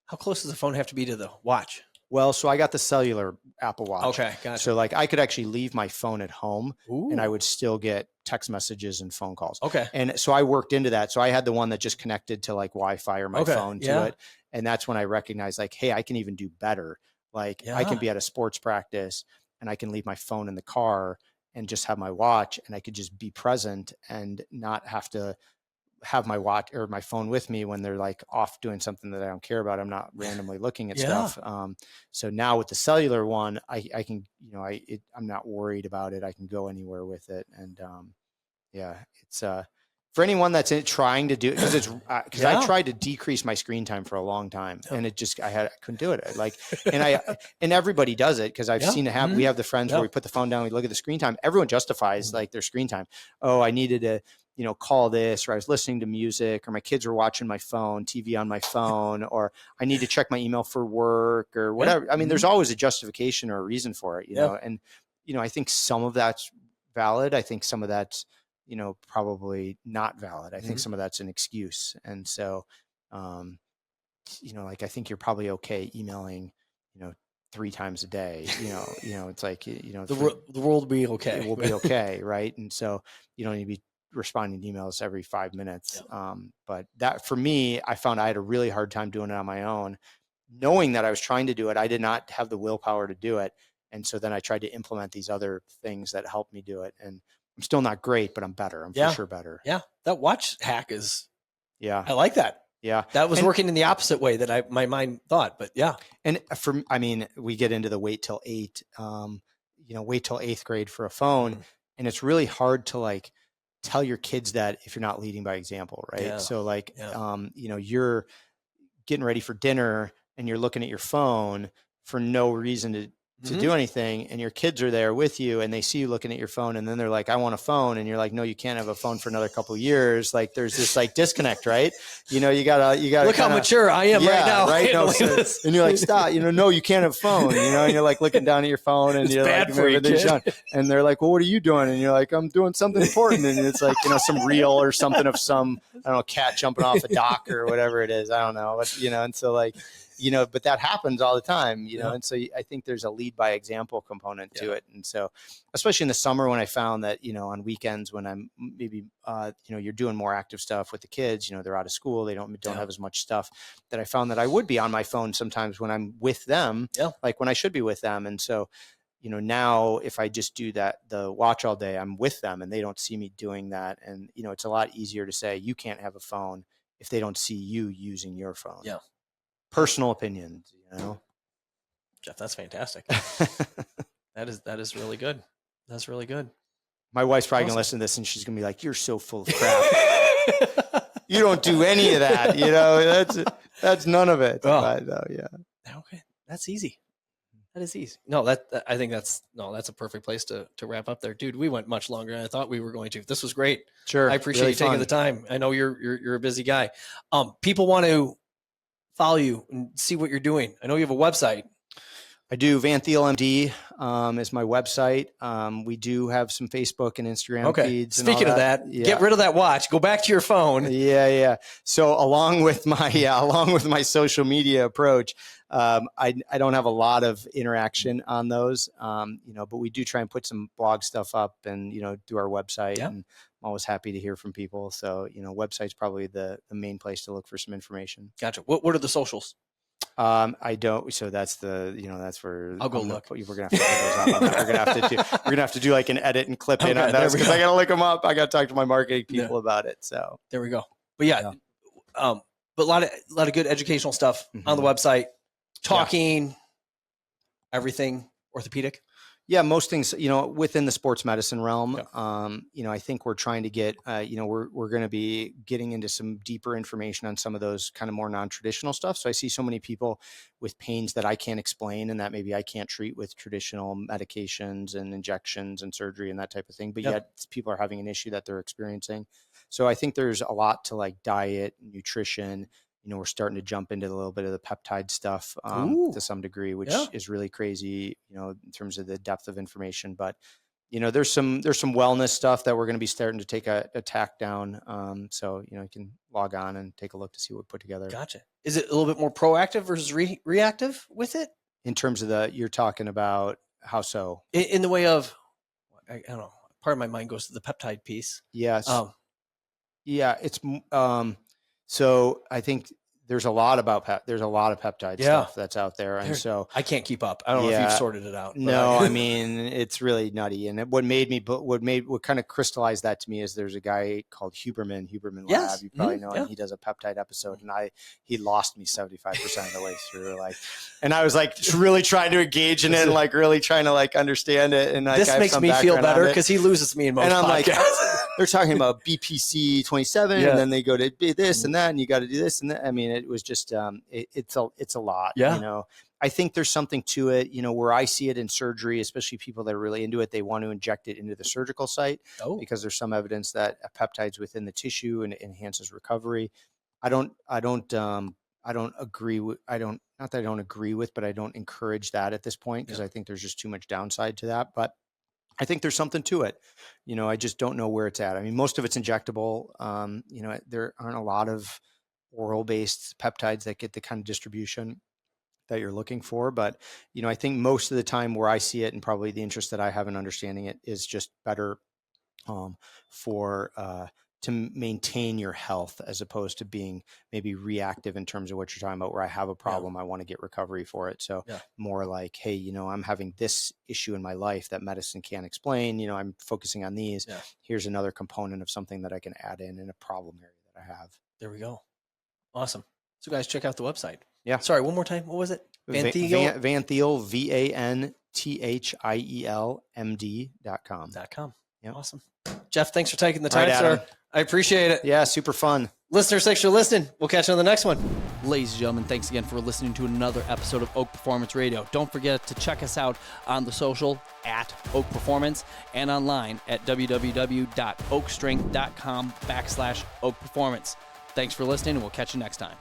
How close does the phone have to be to the watch? Well, so I got the cellular Apple Watch. Okay, gotcha. So like I could actually leave my phone at home and I would still get text messages and phone calls. Okay. And so I worked into that. So I had the one that just connected to like Wi-Fi or my phone to it. And that's when I recognized like, hey, I can even do better. Like I can be at a sports practice and I can leave my phone in the car and just have my watch, and I could just be present and not have to have my watch or my phone with me when they're like off doing something that I don't care about. I'm not randomly looking at stuff. So now with the cellular one, I can, I'm not worried about it. I can go anywhere with it. And it's for anyone that's trying to do it, because I tried to decrease my screen time for a long time, and I couldn't do it. And everybody does it, because I've seen it happen. We have the friends where we put the phone down, we look at the screen time. Everyone justifies like their screen time. Oh, I needed to, call this, or I was listening to music, or my kids were watching my phone, TV on my phone, or I need to check my email for work or whatever. I mean, there's always a justification or a reason for it, know, and, I think some of that's valid. I think some of that's, probably not valid. I think some of that's an excuse. And so, I think you're probably okay emailing, 3 times a day, it's like, the world will be okay. It will be okay. Right. And so you don't need to be responding to emails every 5 minutes. But that, for me, I found I had a really hard time doing it on my own, knowing that I was trying to do it. I did not have the willpower to do it. And so then I tried to implement these other things that helped me do it. And I'm still not great, but I'm better. I'm for sure better. Yeah. That watch hack is, I like that. Yeah. That was working in the opposite way that my mind thought, but yeah. And we get into the wait till 8, wait till 8th grade for a phone. And it's really hard to like tell your kids that if you're not leading by example. Right. Yeah. So like, you're getting ready for dinner and you're looking at your phone for no reason to do anything, and your kids are there with you and they see you looking at your phone, and then they're like, I want a phone. And you're like, no, you can't have a phone for another couple of years. Like there's this like disconnect, right? You gotta look how mature I am right now. Right. No, and you're like, stop, no, you can't have a phone, and you're like looking down at your phone, and you're bad like, for you, kid. And they're like, well, what are you doing? And you're like, I'm doing something important. And it's like, some reel or something of some, I don't know, cat jumping off a dock or whatever it is. I don't know. But, and so like, but that happens all the time, and so I think there's a lead by example component to it. And so, especially in the summer, when I found that, on weekends when I'm maybe, you're doing more active stuff with the kids, they're out of school, they don't have as much stuff, that I found that I would be on my phone sometimes when I'm with them, like when I should be with them. And so, now if I just do the watch all day, I'm with them and they don't see me doing that. And, it's a lot easier to say, you can't have a phone if they don't see you using your phone. Yeah. Personal opinions, Geoff, that's fantastic. That is really good. That's really good. My wife's probably gonna listen to this and she's gonna be like, "You're so full of crap. You don't do any of that. That's none of it." But, Okay, that's easy. That is easy. No, I think that's a perfect place to wrap up there, dude. We went much longer than I thought we were going to. This was great. Sure, I appreciate you taking the time. I know you're a busy guy. People want to follow you and see what you're doing. I know you have a website. I do. Van Thiel MD is my website. We do have some Facebook and Instagram feeds. Speaking of that, get rid of that watch. Go back to your phone. Yeah. So along with my social media approach, I don't have a lot of interaction on those, but we do try and put some blog stuff up and, through our website. Yeah. And I'm always happy to hear from people. So, website's probably the main place to look for some information. Gotcha. What are the socials? I don't. So that's that's where I'll go look. We're gonna have to put those up. We're gonna have to do like an edit and clip in on those because I gotta look them up. I gotta talk to my marketing people about it. So there we go. But but a lot of good educational stuff on the website. Talking everything orthopedic. Yeah, most things, within the sports medicine realm, I think we're trying to get, we're going to be getting into some deeper information on some of those kind of more non-traditional stuff. So I see so many people with pains that I can't explain and that maybe I can't treat with traditional medications and injections and surgery and that type of thing. But yet people are having an issue that they're experiencing. So I think there's a lot to like diet, nutrition. We're starting to jump into a little bit of the peptide stuff to some degree, which is really crazy, in terms of the depth of information. But, there's some wellness stuff that we're going to be starting to take a tack down. So, you can log on and take a look to see what we put together. Gotcha. Is it a little bit more proactive versus reactive with it? In terms of you're talking about how so? In the way of, I don't know, part of my mind goes to the peptide piece. Yes. It's, so I think there's a lot of peptide stuff that's out there. And so I can't keep up. I don't know if you've sorted it out. No, I mean, it's really nutty. And what kind of crystallized that to me is there's a guy called Huberman Lab. You probably know him. He does a peptide episode, and he lost me 75% of the way through. And I was really trying to engage in it and really trying to understand it. And this makes me feel better because he loses me in most podcasts. And I'm they're talking about BPC 27, and then they go to this and that, and you got to do this and that. I mean, it was just it's a lot. Yeah. I think there's something to it. Where I see it in surgery, especially people that are really into it, they want to inject it into the surgical site because there's some evidence that peptides within the tissue and it enhances recovery. I don't agree with. Not that I don't agree with, but I don't encourage that at this point because I think there's just too much downside to that. But I think there's something to it. I just don't know where it's at. I mean, most of it's injectable. There aren't a lot of oral-based peptides that get the kind of distribution that you're looking for. But, I think most of the time where I see it and probably the interest that I have in understanding it is just better to maintain your health as opposed to being maybe reactive in terms of what you're talking about, where I have a problem, I want to get recovery for it. So more like, hey, I'm having this issue in my life that medicine can't explain. I'm focusing on these. Here's another component of something that I can add in a problem area that I have. There we go. Awesome. So guys, check out the website. Yeah. Sorry, one more time. What was it? Van Thiel, VanThielMD.com. Yeah. Awesome. Geoff, thanks for taking the time, sir. I appreciate it. Yeah, super fun. Listeners, thanks for listening. We'll catch you on the next one. Ladies and gentlemen, thanks again for listening to another episode of Oak Performance Radio. Don't forget to check us out on the social at Oak Performance and online at www.oakstrength.com/Oak Performance. Thanks for listening, and we'll catch you next time.